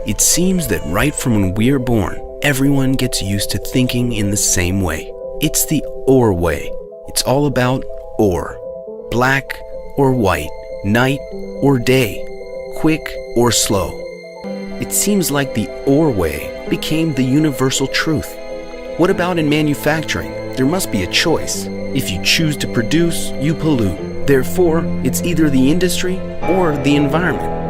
It seems that right from when we're born, everyone gets used to thinking in the same way. It's the or way. It's all about or. Black or white, night or day, quick or slow. It seems like the or way became the universal truth. What about in manufacturing? There must be a choice. If you choose to produce, you pollute. Therefore, it's either the industry or the environment.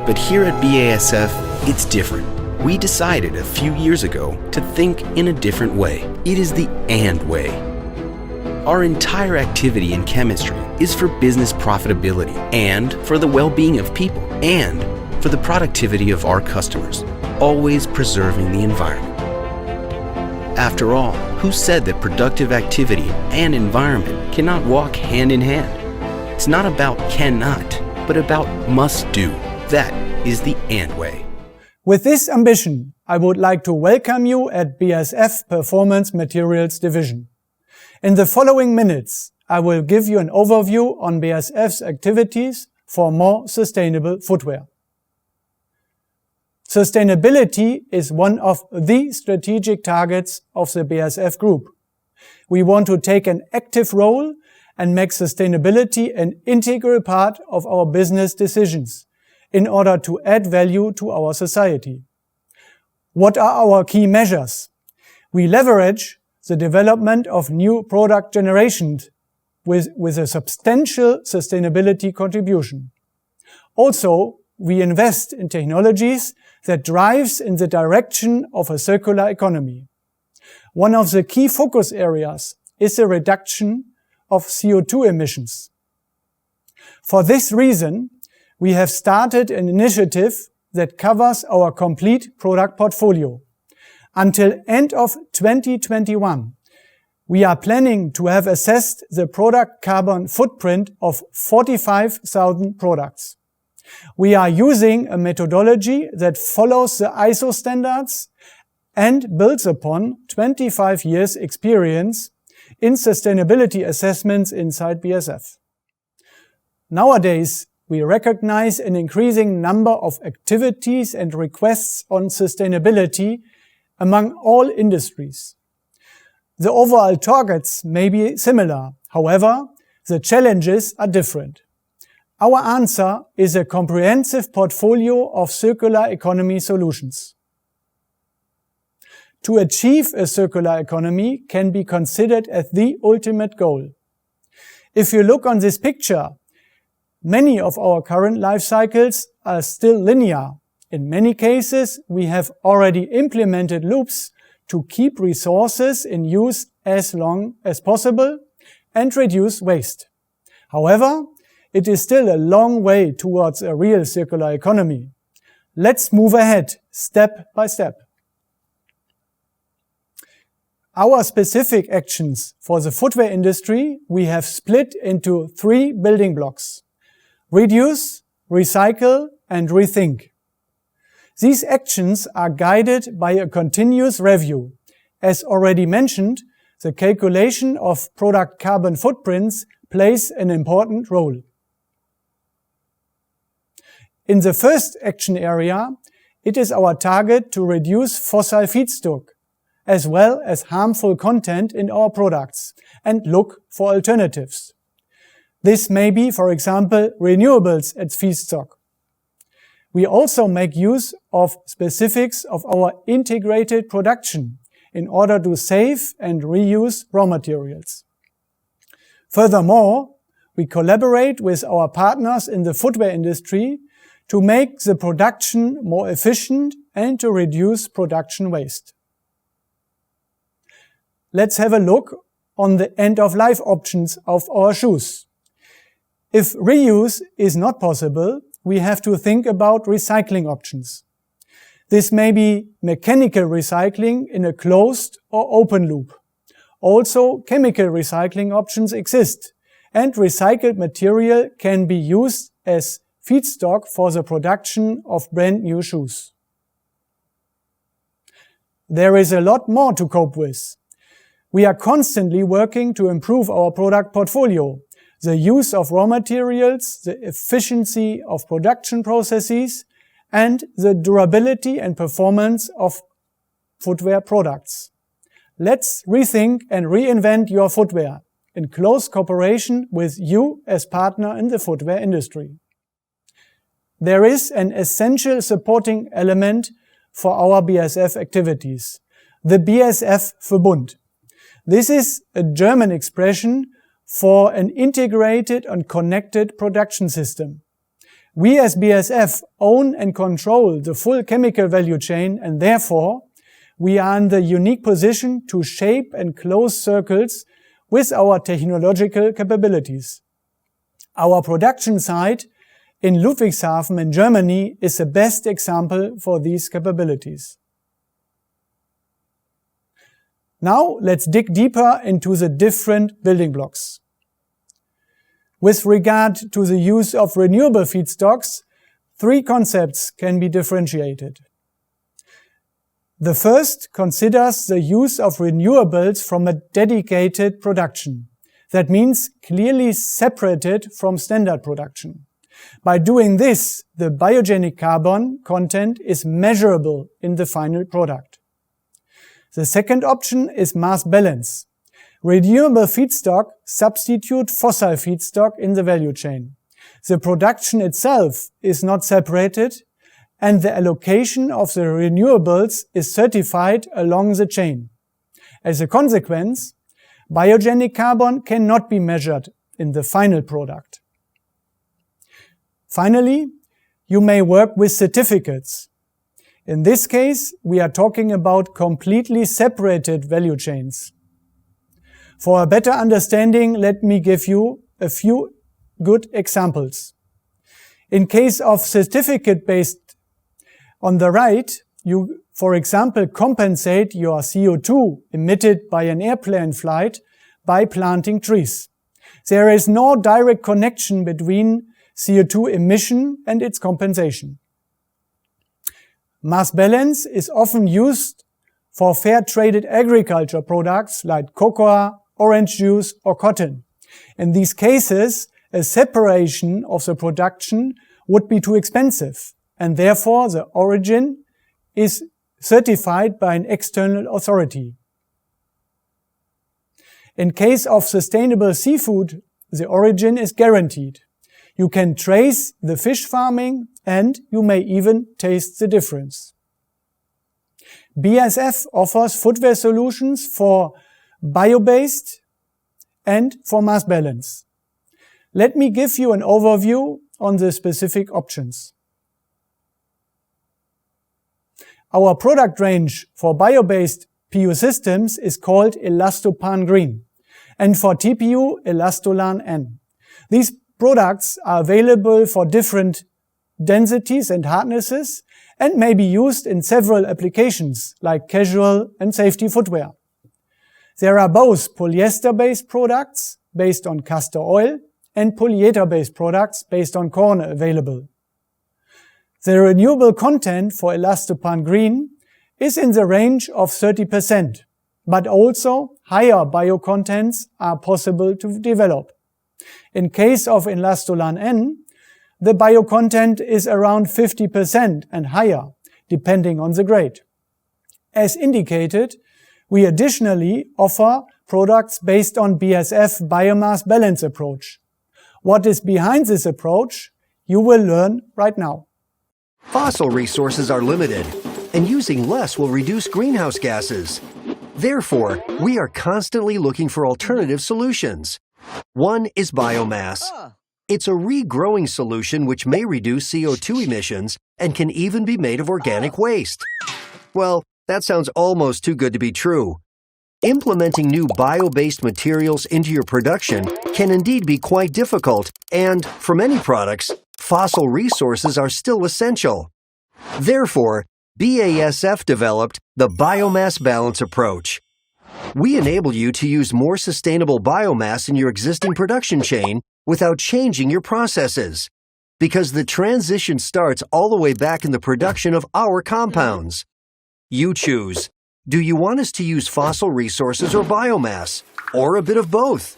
But here at BASF, it's different. We decided a few years ago to think in a different way. It is the and way. Our entire activity in chemistry is for business profitability and for the well-being of people and for the productivity of our customers, always preserving the environment. After all, who said that productive activity and environment cannot walk hand in hand? It's not about cannot, but about must do. That is the and way. With this ambition, I would like to welcome you at BASF Performance Materials Division. In the following minutes, I will give you an overview on BASF's activities for more sustainable footwear. Sustainability is one of the strategic targets of the BASF Group. We want to take an active role and make sustainability an integral part of our business decisions in order to add value to our society. What are our key measures? We leverage the development of new product generations with a substantial sustainability contribution. Also, we invest in technologies that drives in the direction of a circular economy. One of the key focus areas is the reduction of CO2 emissions. For this reason, we have started an initiative that covers our complete product portfolio. Until end of 2021, we are planning to have assessed the product carbon footprint of 45,000 products. We are using a methodology that follows the ISO standards and builds upon 25 years experience in sustainability assessments inside BASF. Nowadays, we recognize an increasing number of activities and requests on sustainability among all industries. The overall targets may be similar. However, the challenges are different. Our answer is a comprehensive portfolio of circular economy solutions. To achieve a circular economy can be considered as the ultimate goal. If you look on this picture, many of our current life cycles are still linear. In many cases, we have already implemented loops to keep resources in use as long as possible and reduce waste. However, it is still a long way towards a real circular economy. Let's move ahead, step by step. Our specific actions for the footwear industry we have split into 3 building blocks: reduce, recycle, and rethink. These actions are guided by a continuous review. As already mentioned, the calculation of product carbon footprints plays an important role. In the first action area, it is our target to reduce fossil feedstock, as well as harmful content in our products, and look for alternatives. This may be, for example, renewables as feedstock. We also make use of specifics of our integrated production in order to save and reuse raw materials. Furthermore, we collaborate with our partners in the footwear industry to make the production more efficient and to reduce production waste. Let's have a look on the end-of-life options of our shoes. If reuse is not possible, we have to think about recycling options. This may be mechanical recycling in a closed or open loop. Also, chemical recycling options exist, and recycled material can be used as feedstock for the production of brand new shoes. There is a lot more to cope with. We are constantly working to improve our product portfolio. the use of raw materials, the efficiency of production processes, and the durability and performance of footwear products. Let's rethink and reinvent your footwear in close cooperation with you as partner in the footwear industry. There is an essential supporting element for our BASF activities, the BASF Verbund. This is a German expression for an integrated and connected production system. We as BASF own and control the full chemical value chain, and therefore we are in the unique position to shape and close circles with our technological capabilities. Our production site in Ludwigshafen in Germany is the best example for these capabilities. Now let's dig deeper into the different building blocks. With regard to the use of renewable feedstocks, three concepts can be differentiated. The first considers the use of renewables from a dedicated production. That means clearly separated from standard production. By doing this, the biogenic carbon content is measurable in the final product. The second option is mass balance. Renewable feedstock substitute fossil feedstock in the value chain. The production itself is not separated, and the allocation of the renewables is certified along the chain. As a consequence, biogenic carbon cannot be measured in the final product. Finally, you may work with certificates. In this case, we are talking about completely separated value chains. For a better understanding, let me give you a few good examples. In case of certificate-based, on the right, you, for example, compensate your CO2 emitted by an airplane flight by planting trees. There is no direct connection between CO2 emission and its compensation. Mass balance is often used for fair-traded agriculture products like cocoa, orange juice, or cotton. In these cases, a separation of the production would be too expensive, and therefore the origin is certified by an external authority. In case of sustainable seafood, the origin is guaranteed. You can trace the fish farming and you may even taste the difference. BASF offers footwear solutions for bio-based and for mass balance. Let me give you an overview on the specific options. Our product range for bio-based PU systems is called Elastopan Green, and for TPU Elastolan N. These products are available for different densities and hardnesses and may be used in several applications like casual and safety footwear. There are both polyester-based products based on castor oil and polyether-based products based on corn available. The renewable content for Elastopan Green is in the range of 30%, but also higher bio-contents are possible to develop. In case of Elastolan N, the bio-content is around 50% and higher, depending on the grade. As indicated, we additionally offer products based on BASF biomass balance approach. What is behind this approach, you will learn right now. Fossil resources are limited, and using less will reduce greenhouse gases. Therefore, we are constantly looking for alternative solutions. One is biomass. It's a regrowing solution which may reduce CO2 emissions and can even be made of organic waste. Well, that sounds almost too good to be true. Implementing new bio-based materials into your production can indeed be quite difficult, and for many products, fossil resources are still essential. Therefore, BASF developed the biomass balance approach. We enable you to use more sustainable biomass in your existing production chain without changing your processes, because the transition starts all the way back in the production of our compounds. You choose. Do you want us to use fossil resources or biomass, or a bit of both?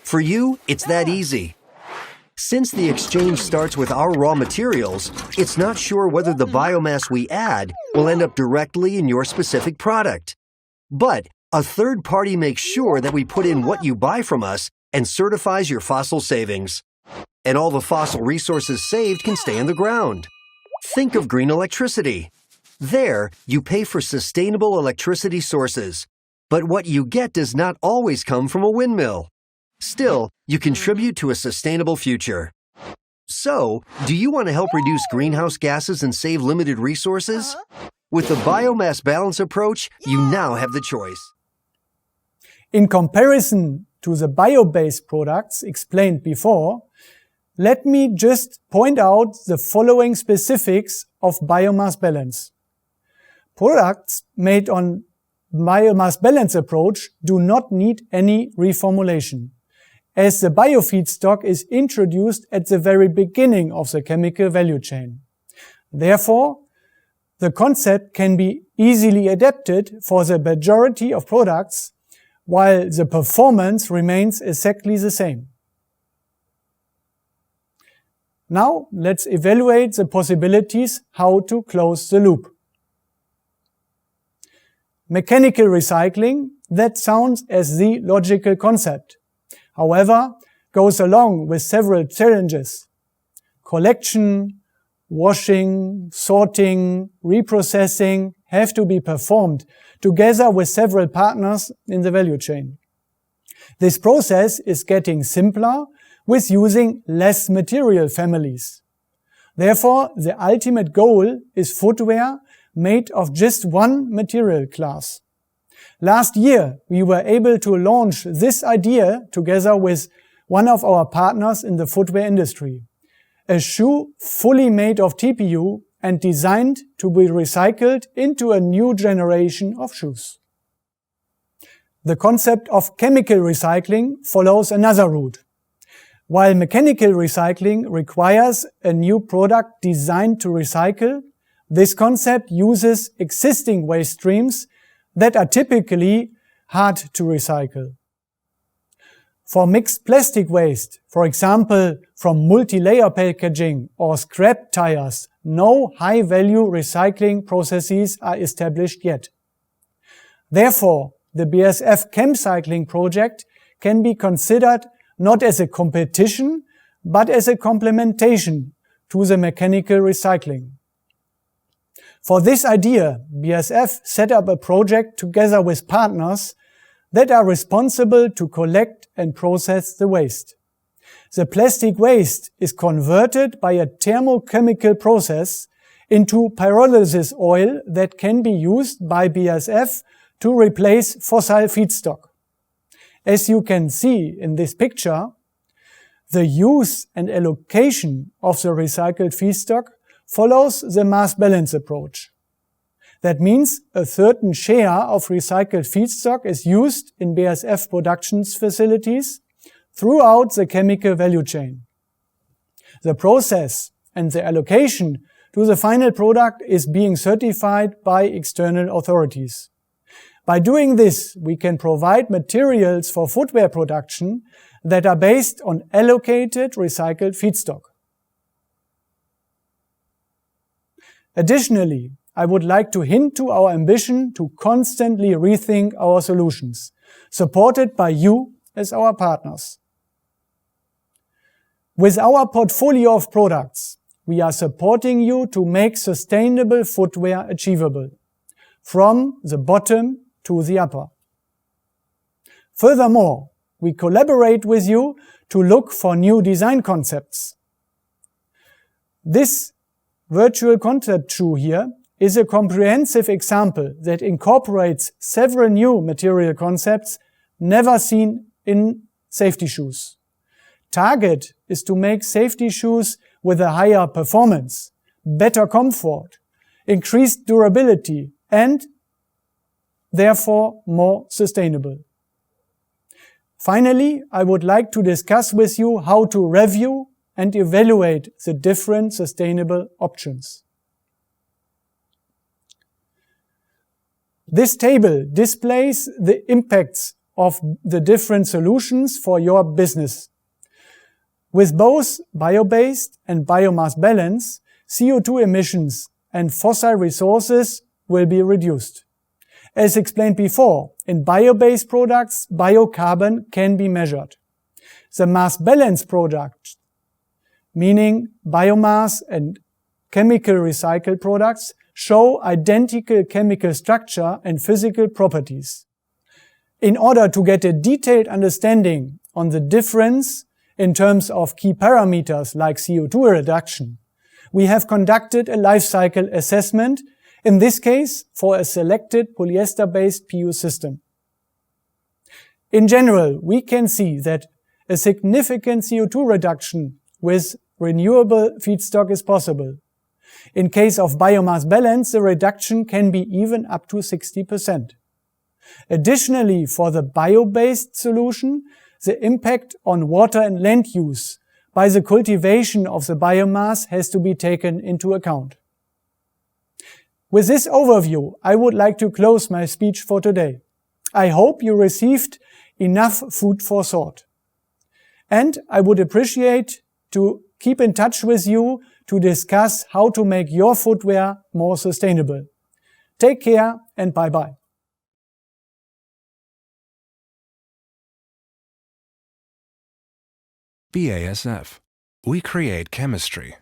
For you, it's that easy. Since the exchange starts with our raw materials, it's not sure whether the biomass we add will end up directly in your specific product. But a third party makes sure that we put in what you buy from us and certifies your fossil savings. And all the fossil resources saved can stay in the ground. Think of green electricity. There, you pay for sustainable electricity sources. But what you get does not always come from a windmill. Still, you contribute to a sustainable future. So, do you want to help reduce greenhouse gases and save limited resources? With the biomass balance approach, you now have the choice. In comparison to the bio-based products explained before, let me just point out the following specifics of biomass balance. Products made on biomass balance approach do not need any reformulation, as the biofeedstock is introduced at the very beginning of the chemical value chain. Therefore, the concept can be easily adapted for the majority of products, while the performance remains exactly the same. Now, let's evaluate the possibilities how to close the loop. Mechanical recycling, that sounds as the logical concept. However, goes along with several challenges. Collection, washing, sorting, reprocessing have to be performed together with several partners in the value chain. This process is getting simpler with using less material families. Therefore, the ultimate goal is footwear made of just one material class. Last year, we were able to launch this idea together with one of our partners in the footwear industry. A shoe fully made of TPU and designed to be recycled into a new generation of shoes. The concept of chemical recycling follows another route. While mechanical recycling requires a new product designed to recycle, this concept uses existing waste streams that are typically hard to recycle. For mixed plastic waste, for example from multi-layer packaging or scrap tires, no high-value recycling processes are established yet. Therefore, the BASF ChemCycling project can be considered not as a competition, but as a complementation to the mechanical recycling. For this idea, BASF set up a project together with partners that are responsible to collect and process the waste. The plastic waste is converted by a thermochemical process into pyrolysis oil that can be used by BASF to replace fossil feedstock. As you can see in this picture, the use and allocation of the recycled feedstock follows the mass balance approach. That means a certain share of recycled feedstock is used in BASF production facilities throughout the chemical value chain. The process and the allocation to the final product is being certified by external authorities. By doing this, we can provide materials for footwear production that are based on allocated recycled feedstock. Additionally, I would like to hint to our ambition to constantly rethink our solutions, supported by you as our partners. With our portfolio of products, we are supporting you to make sustainable footwear achievable, from the bottom to the upper. Furthermore, we collaborate with you to look for new design concepts. This virtual concept shoe here is a comprehensive example that incorporates several new material concepts never seen in safety shoes. Target is to make safety shoes with a higher performance, better comfort, increased durability, and therefore more sustainable. Finally, I would like to discuss with you how to review and evaluate the different sustainable options. This table displays the impacts of the different solutions for your business. With both bio-based and biomass balance, CO2 emissions and fossil resources will be reduced. As explained before, in bio-based products, biocarbon can be measured. The mass balance products, meaning biomass and chemical recycled products, show identical chemical structure and physical properties. In order to get a detailed understanding on the difference in terms of key parameters like CO2 reduction, we have conducted a life cycle assessment, in this case for a selected polyester-based PU system. In general, we can see that a significant CO2 reduction with renewable feedstock is possible. In case of biomass balance, the reduction can be even up to 60%. Additionally, for the bio-based solution, the impact on water and land use by the cultivation of the biomass has to be taken into account. With this overview, I would like to close my speech for today. I hope you received enough food for thought. And I would appreciate to keep in touch with you to discuss how to make your footwear more sustainable. Take care and bye-bye. BASF. We create chemistry.